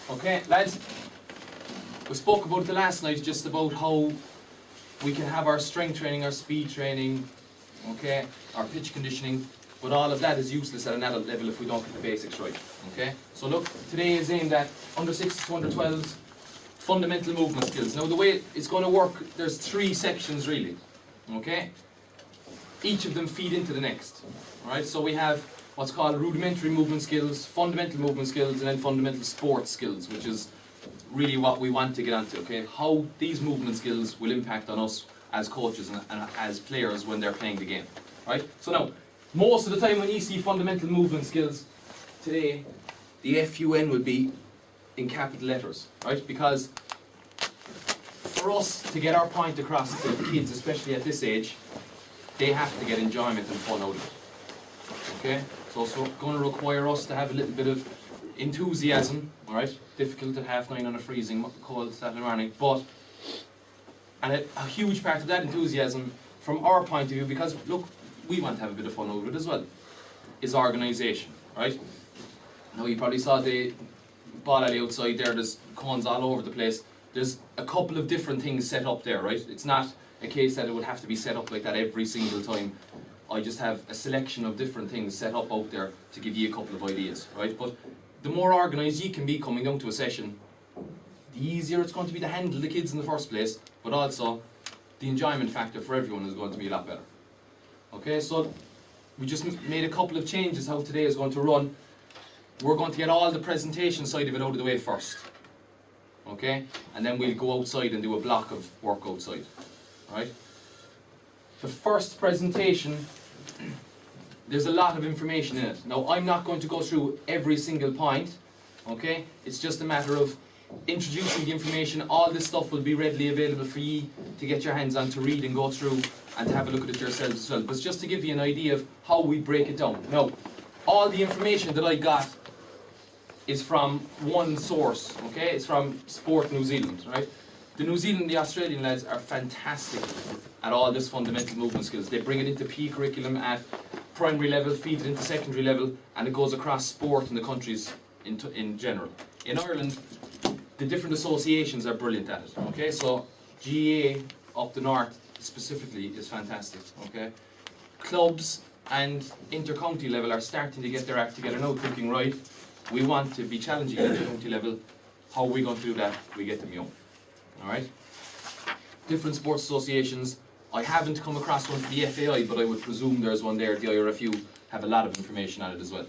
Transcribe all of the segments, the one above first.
Okay, lads, we spoke about it last night, just about how we can have our strength training, our speed training, okay, our pitch conditioning, but all of that is useless at an adult level if we don't get the basics right. Okay, so look, today is aimed at under 6s to under 12s, fundamental movement skills. Now the way it's going to work, there's 3 sections really. Okay, each of them feed into the next. Alright, so we have what's called rudimentary movement skills, fundamental movement skills, and then fundamental sports skills, which is really what we want to get onto. Okay, how these movement skills will impact on us as coaches and as players when they're playing the game. Right, so now most of the time when you see fundamental movement skills today, the FUN will be in capital letters, right? Because for us to get our point across to the kids, especially at this age, they have to get enjoyment and fun out of it. Okay? So it's going to require us to have a little bit of enthusiasm, alright? Difficult at 9:30 on a freezing cold Saturday morning, but and a huge part of that enthusiasm from our point of view, because look, we want to have a bit of fun over it as well, is organisation, right? Now you probably saw the ball alley outside there, there's cones all over the place. There's a couple of different things set up there, right? It's not a case that it would have to be set up like that every single time. I just have a selection of different things set up out there to give you a couple of ideas, right? But the more organised you can be coming down to a session, the easier it's going to be to handle the kids in the first place, but also the enjoyment factor for everyone is going to be a lot better. Okay, so we just made a couple of changes how today is going to run. We're going to get all the presentation side of it out of the way first. Okay, and then we'll go outside and do a block of work outside. Right? The first presentation, there's a lot of information in it. Now I'm not going to go through every single point. Okay, it's just a matter of introducing the information. All this stuff will be readily available for you to get your hands on, to read and go through and to have a look at it yourselves as well. But it's just to give you an idea of how we break it down. Now, all the information that I got is from one source, okay? It's from Sport New Zealand, right? The New Zealand and the Australian lads are fantastic at all this fundamental movement skills. They bring it into PE curriculum at primary level, feed it into secondary level, and it goes across sport in the countries in general. In Ireland, the different associations are brilliant at it, okay? So GA up the north specifically is fantastic, okay? Clubs and inter-county level are starting to get their act together now, thinking, right, we want to be challenging at inter-county level. How are we going to do that? We get them young, alright? Different sports associations. I haven't come across one for the FAI, but I would presume there's one there. The IRFU have a lot of information on it as well,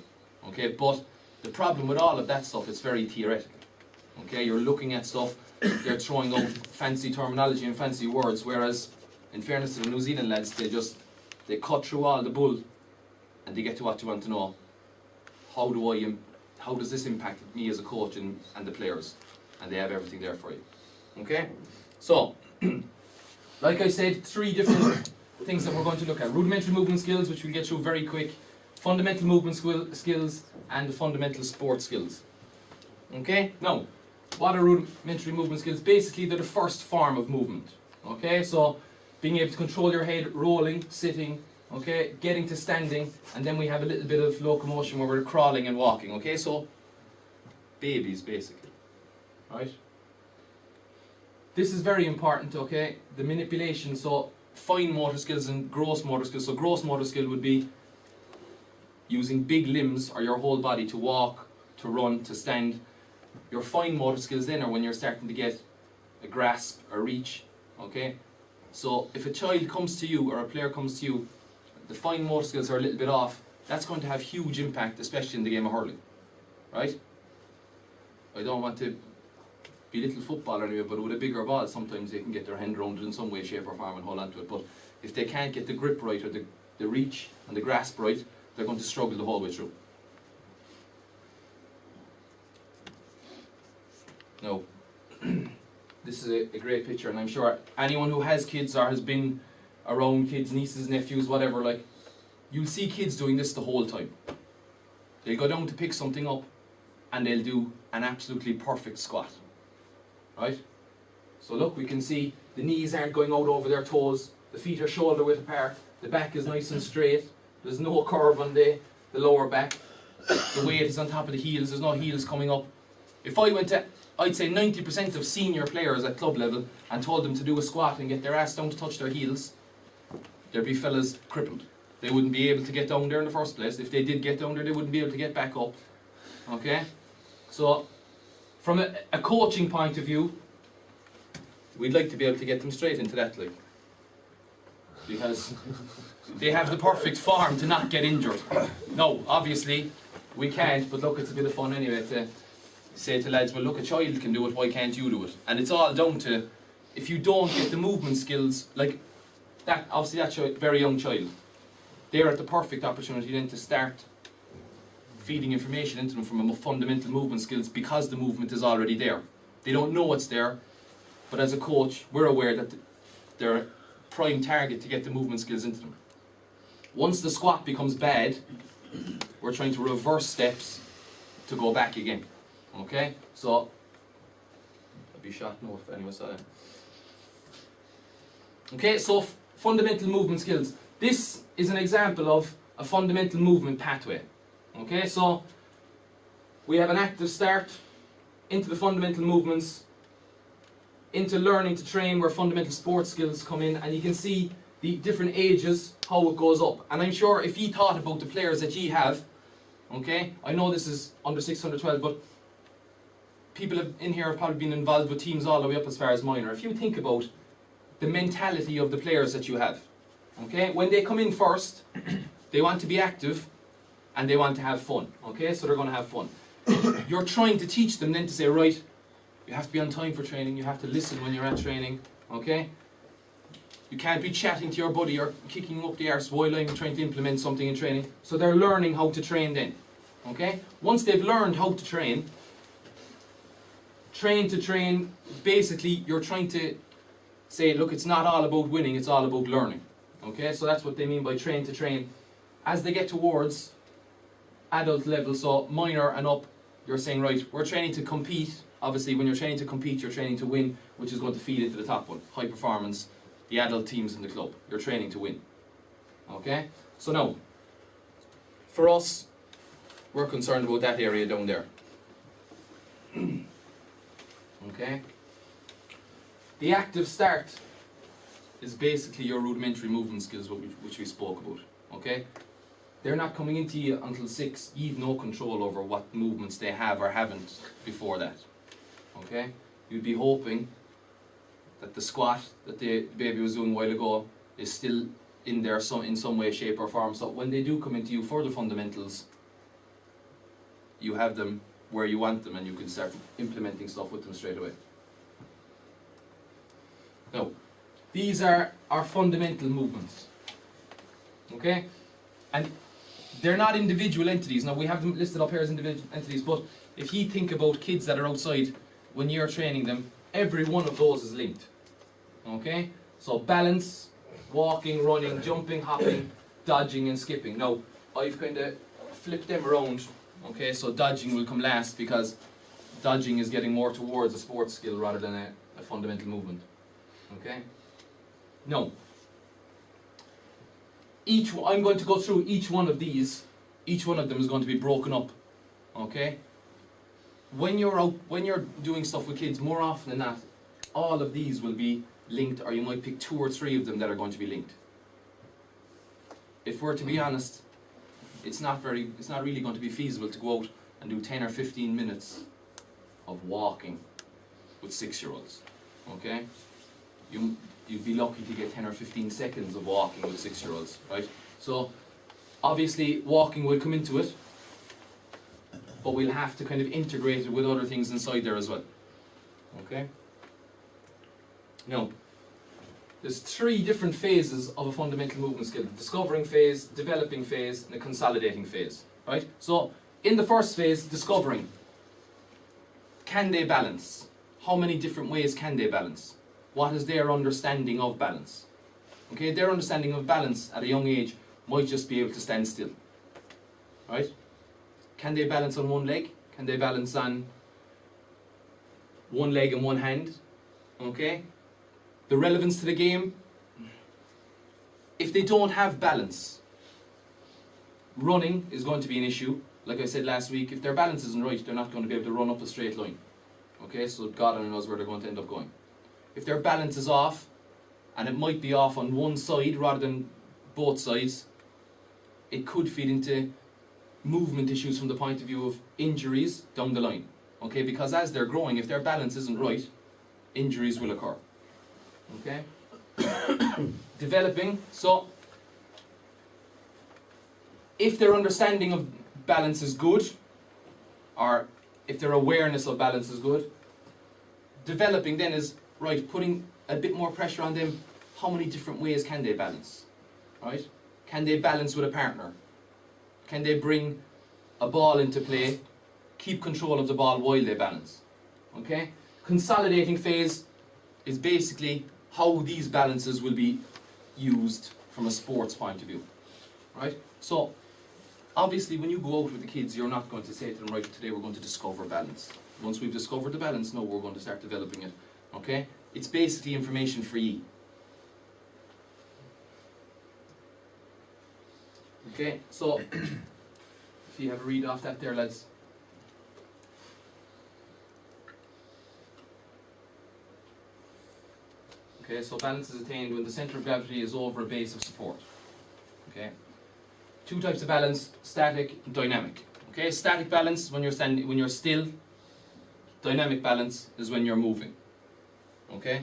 okay? But the problem with all of that stuff, it's very theoretical. Okay, you're looking at stuff, they're throwing out fancy terminology and fancy words, whereas, in fairness to the New Zealand lads, they cut through all the bull and they get to what you want to know. How does this impact me as a coach and the players? And they have everything there for you. Okay? So, like I said, 3 different things that we're going to look at. Rudimentary movement skills, which we'll get through very quick. Fundamental movement skills and the fundamental sports skills. Okay? Now, what are rudimentary movement skills? Basically, they're the first form of movement. Okay? So, being able to control your head, rolling, sitting, okay, getting to standing, and then we have a little bit of locomotion where we're crawling and walking. Okay? So, babies, basically. Right? This is very important, okay? The manipulation, so fine motor skills and gross motor skills. So, gross motor skill would be using big limbs or your whole body to walk, to run, to stand. Your fine motor skills then are when you're starting to get a grasp, a reach, okay? So if a child comes to you or a player comes to you, the fine motor skills are a little bit off, that's going to have huge impact, especially in the game of hurling, right? I don't want to belittle football or anything, but with a bigger ball, sometimes they can get their hand around it in some way, shape or form and hold on to it. But if they can't get the grip right or the reach and the grasp right, they're going to struggle the whole way through. Now, this is a great picture, and I'm sure anyone who has kids or has been around kids, nieces, nephews, whatever, like, you'll see kids doing this the whole time. They'll go down to pick something up and they'll do an absolutely perfect squat. Right? So look, we can see the knees aren't going out over their toes, the feet are shoulder width apart, the back is nice and straight, there's no curve on the lower back, the weight is on top of the heels, there's no heels coming up. If I went to, I'd say 90% of senior players at club level and told them to do a squat and get their ass down to touch their heels, there'd be fellas crippled. They wouldn't be able to get down there in the first place. If they did get down there, they wouldn't be able to get back up. Okay? So, from a coaching point of view, we'd like to be able to get them straight into that, like, because they have the perfect form to not get injured. No, obviously, we can't, but look, it's a bit of fun anyway to say to lads, well, look, a child can do it, why can't you do it? And it's all down to, if you don't get the movement skills, like that, obviously that child, very young child, they're at the perfect opportunity then to start feeding information into them from a fundamental movement skills, because the movement is already there. They don't know it's there, but as a coach, we're aware that they're a prime target to get the movement skills into them. Once the squat becomes bad, we're trying to reverse steps to go back again. Okay? So, I'll be shot now if anyone saw that. Okay, so fundamental movement skills. This is an example of a fundamental movement pathway. Okay, so we have an active start into the fundamental movements, into learning to train where fundamental sports skills come in, and you can see the different ages, how it goes up. And I'm sure if you thought about the players that you have, okay, I know this is under 612, but people in here have probably been involved with teams all the way up as far as minor. If you think about the mentality of the players that you have, okay, when they come in first, they want to be active and they want to have fun, okay, so they're going to have fun. You're trying to teach them then to say, right, you have to be on time for training, you have to listen when you're at training, okay? You can't be chatting to your buddy or kicking up the arse while I'm trying to implement something in training. So they're learning how to train then, okay? Once they've learned how to train, basically you're trying to say, look, it's not all about winning, it's all about learning. Okay, so that's what they mean by train to train. As they get towards adult level, so minor and up, you're saying, right, we're training to compete. Obviously, when you're training to compete, you're training to win, which is going to feed into the top one. High performance, the adult teams in the club. You're training to win. Okay, so now, for us, we're concerned about that area down there. Okay, the active start is basically your rudimentary movement skills, which we spoke about. Okay, they're not coming into you until 6. You've no control over what movements they have or haven't before that. Okay, you'd be hoping that the squat that the baby was doing a while ago is still in there in some way, shape or form, so when they do come into you for the fundamentals, you have them where you want them and you can start implementing stuff with them straight away. Now, these are our fundamental movements, okay? And they're not individual entities. Now, we have them listed up here as individual entities, but if you think about kids that are outside, when you're training them, every one of those is linked, okay? So balance, walking, running, jumping, hopping, dodging and skipping. Now, I've kind of flipped them around, okay? So dodging will come last because dodging is getting more towards a sports skill rather than a fundamental movement, okay? No. I'm going to go through each one of these. Each one of them is going to be broken up. Okay? When you're doing stuff with kids, more often than not, all of these will be linked, or you might pick 2 or 3 of them that are going to be linked. If we're to be honest, it's not really going to be feasible to go out and do 10 or 15 minutes of walking with 6-year-olds. Okay? You'd be lucky to get 10 or 15 seconds of walking with 6-year-olds, right? So, obviously, walking will come into it, but we'll have to kind of integrate it with other things inside there as well. Okay? Now, there's 3 different phases of a fundamental movement skill: the discovering phase, developing phase, and the consolidating phase, right? So, in the first phase, discovering, can they balance? How many different ways can they balance? What is their understanding of balance? Okay, their understanding of balance at a young age might just be able to stand still. Right? Can they balance on one leg? Can they balance on one leg and one hand? Okay? The relevance to the game, if they don't have balance, running is going to be an issue, like I said last week, if their balance isn't right, they're not going to be able to run up a straight line. Okay, so God only knows where they're going to end up going. If their balance is off, and it might be off on one side rather than both sides, it could feed into movement issues from the point of view of injuries down the line. Okay, because as they're growing, if their balance isn't right, injuries will occur. Okay? Developing, so if their understanding of balance is good, or if their awareness of balance is good, developing then is, right, putting a bit more pressure on them. How many different ways can they balance? Right? Can they balance with a partner? Can they bring a ball into play, keep control of the ball while they balance? Okay? Consolidating phase is basically how these balances will be used from a sports point of view. Right? So, obviously when you go out with the kids, you're not going to say to them, right, today we're going to discover balance. Once we've discovered the balance, no, we're going to start developing it. Okay? It's basically information for you. Okay, so if you have a read off that there, lads. Okay, so balance is attained when the centre of gravity is over a base of support. Okay. Two types of balance, static and dynamic. Okay, static balance when you're standing, when you're still. Dynamic balance is when you're moving. Okay?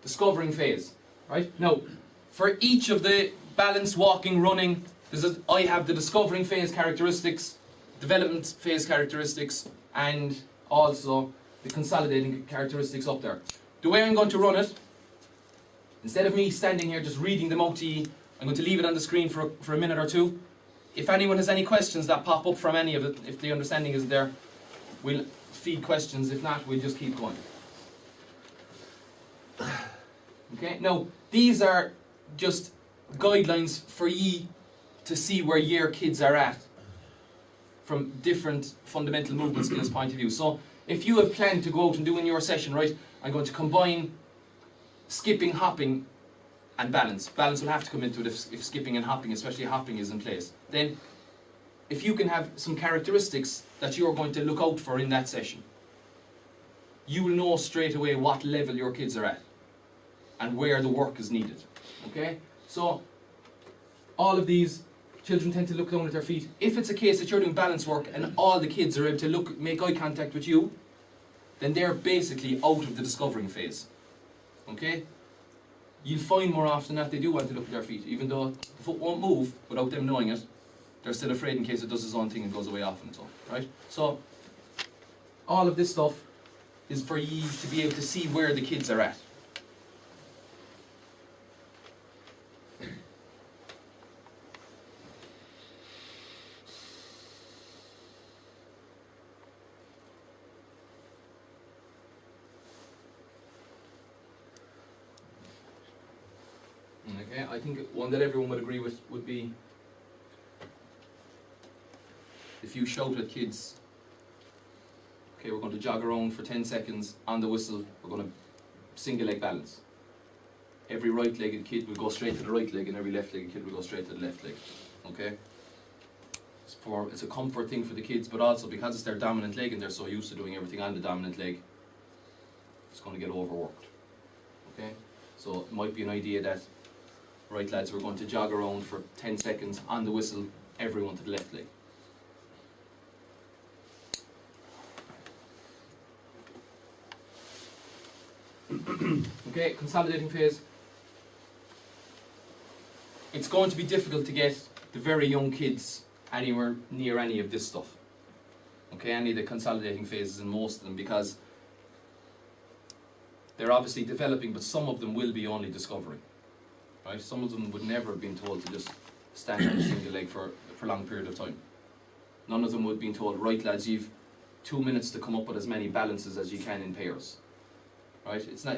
Discovering phase. Right? Now, for each of the balance, walking, running, I have the discovering phase characteristics, development phase characteristics, and also the consolidating characteristics up there. The way I'm going to run it, instead of me standing here just reading them out to you, I'm going to leave it on the screen for a minute or two. If anyone has any questions that pop up from any of it, if the understanding is there, we'll feed questions. If not, we'll just keep going. Okay, now these are just guidelines for ye to see where your kids are at from different fundamental movement skills point of view. So if you have planned to go out and do in your session, right, I'm going to combine skipping, hopping and balance. Balance will have to come into it if skipping and hopping, especially hopping, is in place. Then if you can have some characteristics that you're going to look out for in that session, you will know straight away what level your kids are at and where the work is needed. Okay? So all of these children tend to look down at their feet. If it's a case that you're doing balance work and all the kids are able to make eye contact with you, then they're basically out of the discovering phase. Okay? You'll find more often that they do want to look at their feet, even though the foot won't move without them knowing it. They're still afraid in case it does its own thing and goes away off and so, right? So all of this stuff is for you to be able to see where the kids are at. Okay, I think one that everyone would agree with would be if you shout at kids, okay, we're going to jog around for 10 seconds, on the whistle, we're going to single leg balance. Every right-legged kid will go straight to the right leg and every left-legged kid will go straight to the left leg. Okay? It's a comfort thing for the kids, but also because it's their dominant leg and they're so used to doing everything on the dominant leg, it's going to get overworked. Okay? So it might be an idea that, right lads, we're going to jog around for 10 seconds, on the whistle, everyone to the left leg. Okay, consolidating phase. It's going to be difficult to get the very young kids anywhere near any of this stuff. Okay, any of the consolidating phases in most of them, because they're obviously developing, but some of them will be only discovering. Right? Some of them would never have been told to just stand on a single leg for a prolonged period of time. None of them would have been told, right lads, you've 2 minutes to come up with as many balances as you can in pairs. Right? It's not.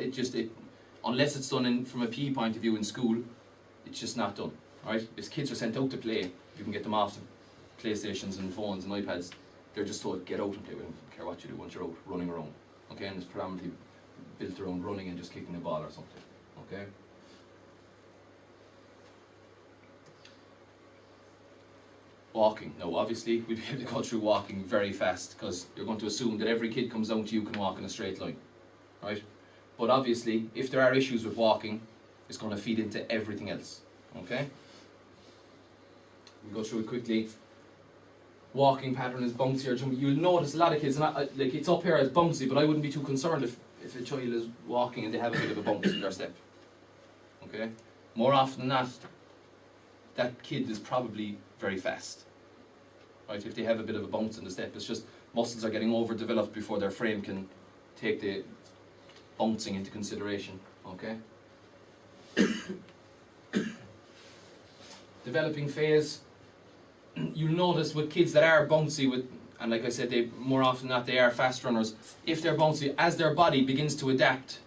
Unless it's done from a PE point of view in school, it's just not done. Right? If kids are sent out to play, you can get them off the PlayStations and phones and iPads. They're just told, get out and play with them. Don't care what you do once you're out running around. Okay, and it's predominantly built around running and just kicking the ball or something. Okay. walking. Now obviously we'd be able to go through walking very fast because you're going to assume that every kid comes down to you can walk in a straight line, right? But obviously if there are issues with walking, it's going to feed into everything else, okay? We'll go through it quickly. Walking pattern is bouncy or jumpy. You'll notice a lot of kids, and like it's up here as bouncy, but I wouldn't be too concerned if a child is walking and they have a bit of a bounce in their step, okay? More often than not, that kid is probably very fast, right? If they have a bit of a bounce in the step, it's just muscles are getting overdeveloped before their frame can take the bouncing into consideration, okay? Developing phase, you'll notice with kids that are bouncy, and like I said, they more often than not they are fast runners. If they're bouncy, as their body begins to adapt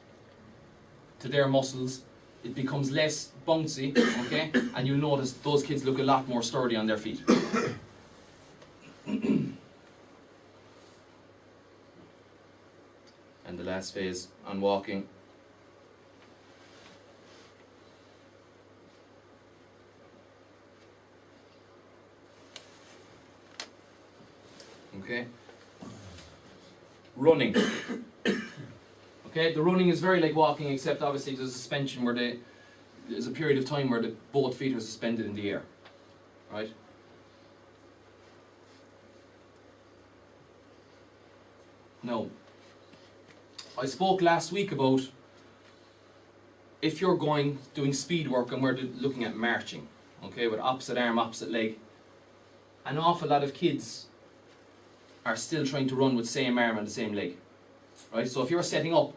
to their muscles, it becomes less bouncy, okay? And you'll notice those kids look a lot more sturdy on their feet. And the last phase on walking. Okay. Running. Okay, the running is very like walking, except obviously there's a suspension where there's a period of time where both feet are suspended in the air, right? Now, I spoke last week about if you're doing speed work and we're looking at marching, okay, with opposite arm, opposite leg, an awful lot of kids are still trying to run with same arm and the same leg, right? So if you're setting up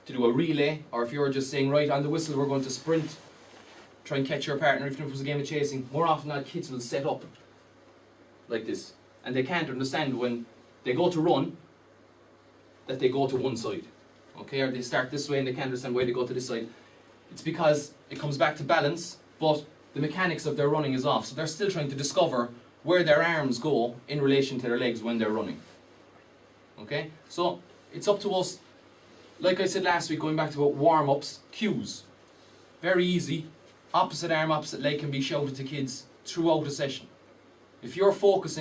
to do a relay, or if you're just saying, right, on the whistle we're going to sprint, try and catch your partner, even if it was a game of chasing, more often than not kids will set up like this, and they can't understand when they go to run that they go to one side, okay, or they start this way and they can't understand why they go to this side. It's because it comes back to balance, but the mechanics of their running is off, so they're still trying to discover where their arms go in relation to their legs when they're running, okay? So it's up to us, like I said last week, going back to about warm-ups, cues, very easy. Opposite arm, opposite leg can be shouted to kids throughout a session. If your focus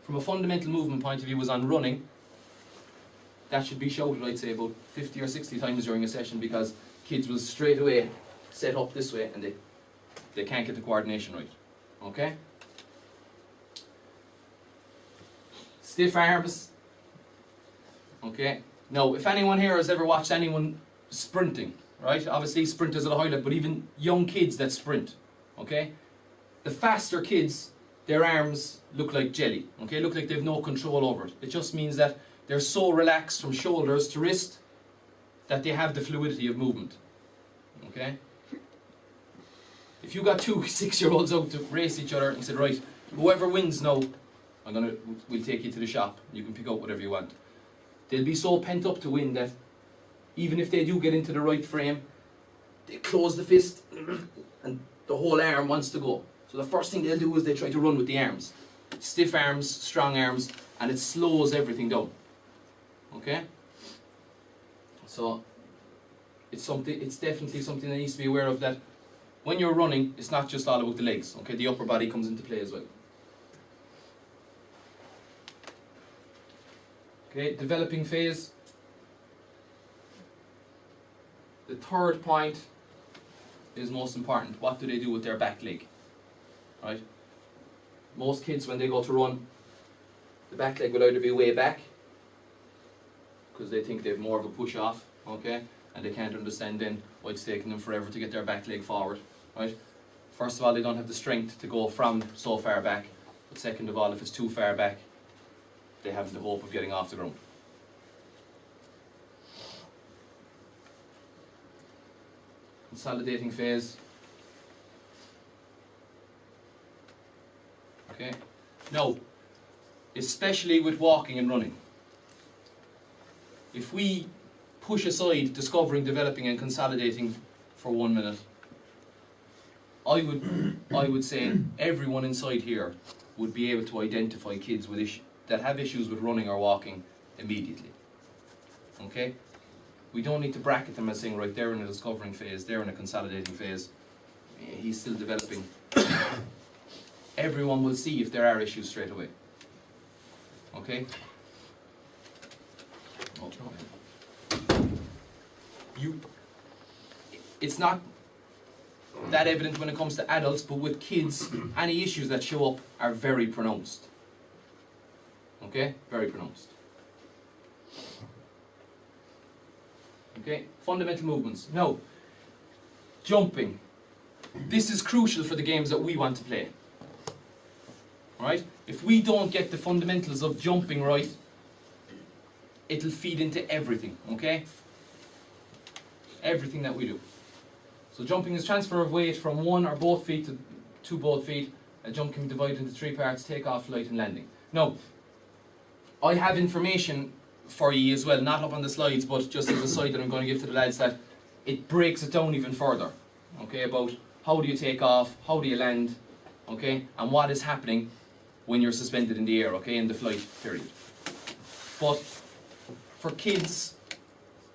from a fundamental movement point of view was on running, that should be shouted, I'd say, about 50 or 60 times during a session, because kids will straight away set up this way and they can't get the coordination right, okay? Stiff arms, okay? Now, if anyone here has ever watched anyone sprinting, right? Obviously sprinters are the highlight, but even young kids that sprint, okay? The faster kids, their arms look like jelly, okay? Look like they've no control over it. It just means that they're so relaxed from shoulders to wrist that they have the fluidity of movement, okay? If you got two 6-year-olds out to race each other and you said, right, whoever wins now, we'll take you to the shop, you can pick out whatever you want. They'll be so pent up to win that even if they do get into the right frame, they close the fist and the whole arm wants to go. So the first thing they'll do is they try to run with the arms. Stiff arms, strong arms, and it slows everything down. Okay? So it's definitely something that needs to be aware of, that when you're running, it's not just all about the legs. Okay, the upper body comes into play as well. Okay, developing phase. The third point is most important. What do they do with their back leg? Right? Most kids, when they go to run, the back leg will either be way back, because they think they have more of a push off, okay? And they can't understand then why it's taking them forever to get their back leg forward, right? First of all, they don't have the strength to go from so far back. But second of all, if it's too far back, they have the hope of getting off the ground. Consolidating phase. Okay. Now, especially with walking and running, if we push aside discovering, developing and consolidating for 1 minute, I would say everyone inside here would be able to identify kids with that have issues with running or walking immediately. Okay? We don't need to bracket them as saying, right, they're in a discovering phase, they're in a consolidating phase, he's still developing. everyone will see if there are issues straight away. Okay? Oh, it's not that evident when it comes to adults, but with kids, any issues that show up are very pronounced. Okay? Very pronounced. Okay? Fundamental movements. Now, jumping. This is crucial for the games that we want to play. Right? If we don't get the fundamentals of jumping right, it'll feed into everything, okay? Everything that we do. So jumping is transfer of weight from one or both feet to both feet. A jump can be divided into three parts: takeoff, flight and landing. Now, I have information for you as well, not up on the slides, but just as a side that I'm going to give to the lads, that it breaks it down even further, okay, about how do you take off, how do you land, okay, and what is happening when you're suspended in the air, okay, in the flight period. But for kids,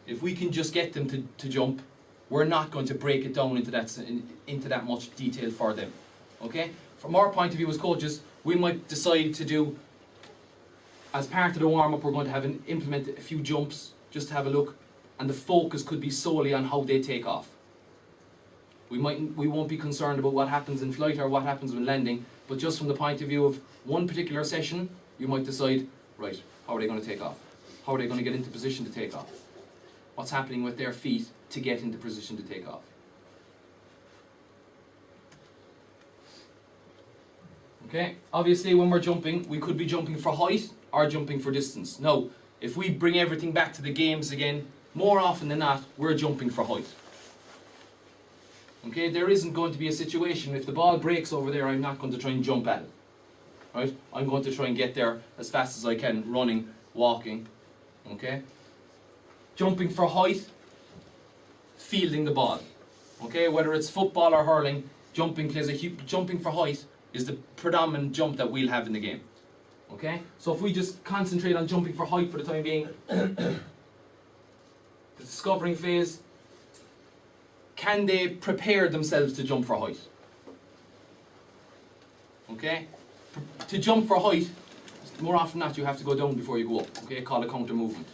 if we can just get them to jump, we're not going to break it down into that much detail for them, okay? From our point of view as coaches, we might decide to do, as part of the warm-up, we're going to implement a few jumps, just to have a look, and the focus could be solely on how they take off. We won't be concerned about what happens in flight or what happens when landing, but just from the point of view of one particular session, you might decide, right, how are they going to take off? How are they going to get into position to take off? What's happening with their feet to get into position to take off? Okay, obviously when we're jumping, we could be jumping for height or jumping for distance. Now, if we bring everything back to the games again, more often than not, we're jumping for height. Okay, there isn't going to be a situation, if the ball breaks over there, I'm not going to try and jump at it. Right? I'm going to try and get there as fast as I can, running, walking. Okay? Jumping for height, fielding the ball. Okay, whether it's football or hurling, jumping for height is the predominant jump that we'll have in the game. Okay? So if we just concentrate on jumping for height for the time being, the discovering phase, can they prepare themselves to jump for height? Okay? To jump for height, more often than not, you have to go down before you go up. Okay? Called a counter movement.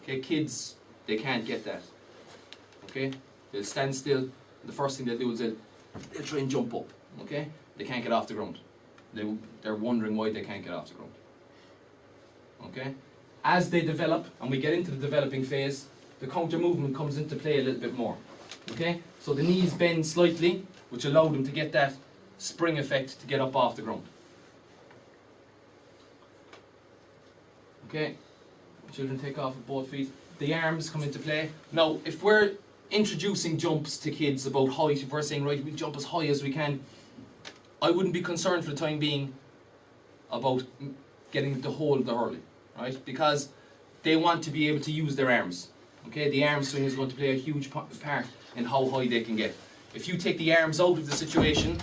Okay? Kids, they can't get that. Okay? They'll stand still. The first thing they'll do is they'll try and jump up. Okay? They can't get off the ground. They're wondering why they can't get off the ground. Okay? As they develop, and we get into the developing phase, the counter movement comes into play a little bit more. Okay? So the knees bend slightly, which allow them to get that spring effect to get up off the ground. Okay? Children take off with both feet. The arms come into play. Now, if we're introducing jumps to kids about height, if we're saying, right, we'll jump as high as we can, I wouldn't be concerned for the time being about getting the hold of the hurley, right? Because they want to be able to use their arms. Okay, the arm swing is going to play a huge part in how high they can get. If you take the arms out of the situation,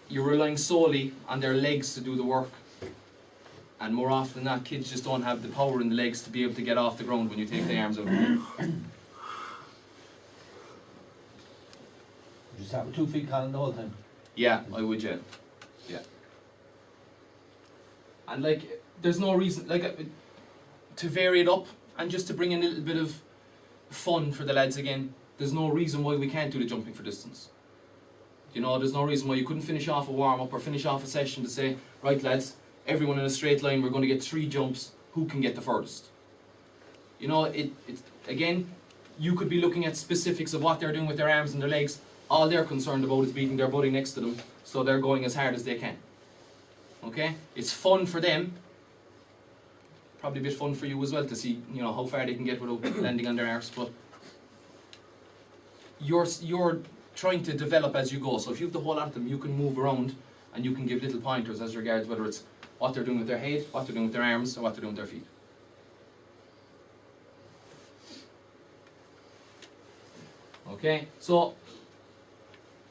you're relying solely on their legs to do the work. And more often than not, kids just don't have the power in the legs to be able to get off the ground when you take the arms out. You just have 2 feet Colin the whole time. Yeah, I would, yeah. Yeah. And like, there's no reason, like, to vary it up and just to bring in a little bit of fun for the lads again, there's no reason why we can't do the jumping for distance. You know, there's no reason why you couldn't finish off a warm-up or finish off a session to say, right lads, everyone in a straight line, we're going to get 3 jumps, who can get the furthest? You know, again, you could be looking at specifics of what they're doing with their arms and their legs. All they're concerned about is beating their buddy next to them, so they're going as hard as they can. Okay? It's fun for them. Probably a bit fun for you as well to see, you know, how far they can get without landing on their arse, but you're trying to develop as you go. So if you have the whole lot of them, you can move around and you can give little pointers as regards whether it's what they're doing with their head, what they're doing with their arms, or what they're doing with their feet. Okay, so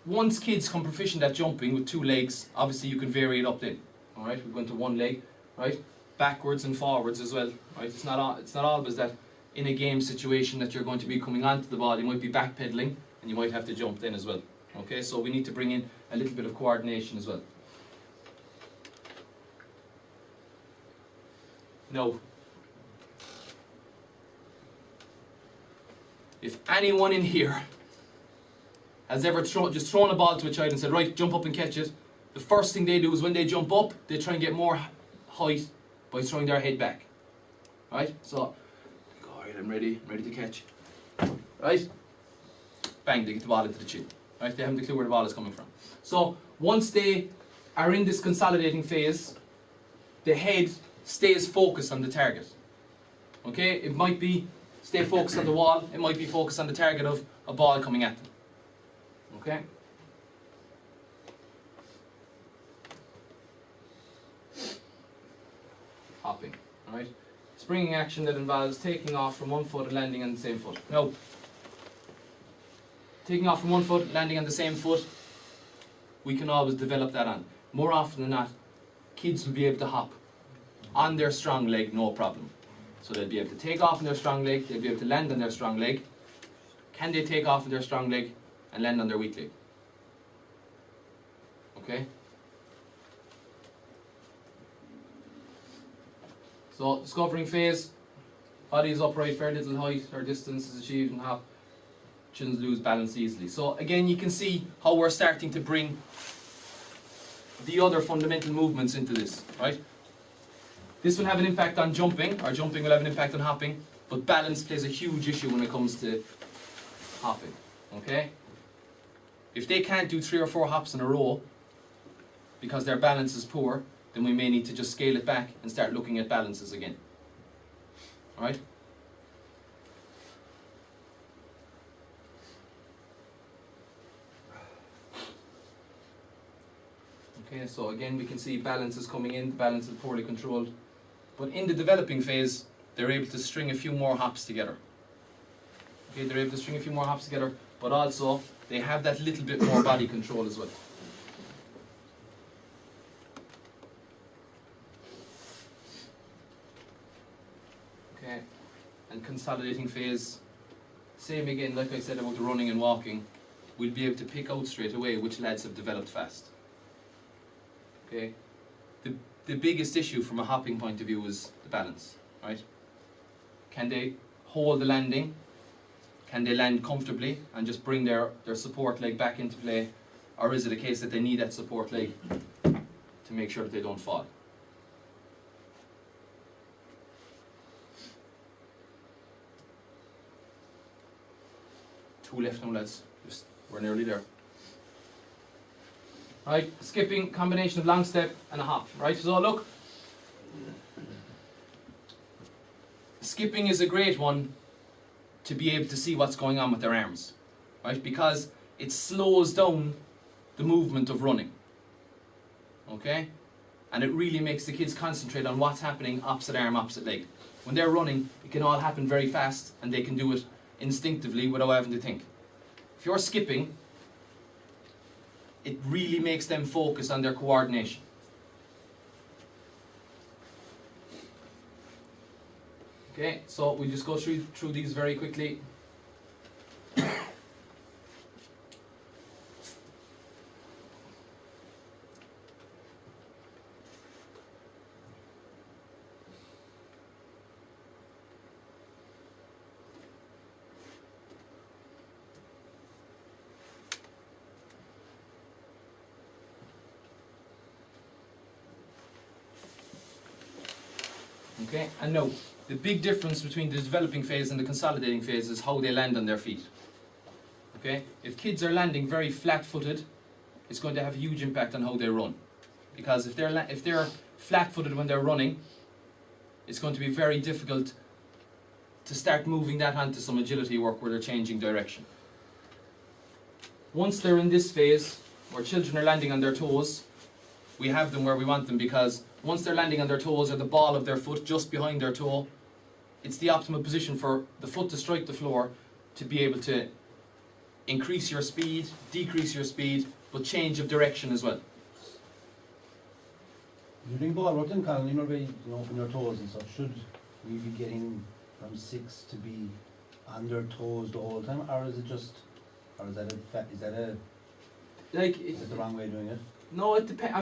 once kids come proficient at jumping with 2 legs, obviously you can vary it up then. Alright, we're going to 1 leg, right? Backwards and forwards as well. Right? It's not always that in a game situation that you're going to be coming onto the ball, you might be backpedaling and you might have to jump then as well. Okay, so we need to bring in a little bit of coordination as well. Now, if anyone in here has ever just thrown a ball to a child and said, right, jump up and catch it, the first thing they do is when they jump up, they try and get more height by throwing their head back. Right? So, alright, I'm ready to catch. Right? Bang, they get the ball into the chin. Right? They haven't a clue where the ball is coming from. So, once they are in this consolidating phase, the head stays focused on the target. Okay? It might be stay focused on the wall, it might be focused on the target of a ball coming at them. Okay? Hopping. Alright? Springing action that involves taking off from one foot and landing on the same foot. Now, taking off from one foot, landing on the same foot, we can always develop that on. More often than not, kids will be able to hop on their strong leg, no problem. So they'll be able to take off on their strong leg, they'll be able to land on their strong leg. Can they take off on their strong leg and land on their weak leg? Okay? So, discovering phase, body is upright, very little height or distance is achieved and hop. Children lose balance easily. So again, you can see how we're starting to bring the other fundamental movements into this, right? This will have an impact on jumping, or jumping will have an impact on hopping, but balance plays a huge issue when it comes to hopping, okay? If they can't do 3 or 4 hops in a row because their balance is poor, then we may need to just scale it back and start looking at balances again. Alright? Okay, so again we can see balance is coming in, balance is poorly controlled. But in the developing phase, they're able to string a few more hops together. Okay, they're able to string a few more hops together, but also they have that little bit more body control as well. Okay, and consolidating phase, same again, like I said about the running and walking, we'll be able to pick out straight away which lads have developed fast. Okay, the biggest issue from a hopping point of view is the balance, right? Can they hold the landing? Can they land comfortably and just bring their support leg back into play? Or is it a case that they need that support leg to make sure that they don't fall? Two left now, lads. We're nearly there. Right, skipping, combination of long step and a hop. Right, so look, skipping is a great one to be able to see what's going on with their arms, right? Because it slows down the movement of running. Okay, and it really makes the kids concentrate on what's happening opposite arm, opposite leg. When they're running, it can all happen very fast, and they can do it instinctively without having to think. If you're skipping, it really makes them focus on their coordination. Okay, so we just go through these very quickly. Okay, and now, the big difference between the developing phase and the consolidating phase is how they land on their feet. Okay, if kids are landing very flat-footed, it's going to have a huge impact on how they run. Because if they're flat-footed when they're running, it's going to be very difficult to start moving that onto some agility work where they're changing direction. Once they're in this phase, where children are landing on their toes, we have them where we want them, because once they're landing on their toes or the ball of their foot just behind their toe, it's the optimal position for the foot to strike the floor to be able to increase your speed, decrease your speed, but change of direction as well. You're doing ball work then, Colin, open your toes and stuff. Should we be getting from 6 to be on their toes the whole time, or is it just, or is that a like, Is it the wrong way of doing it? no, it depends.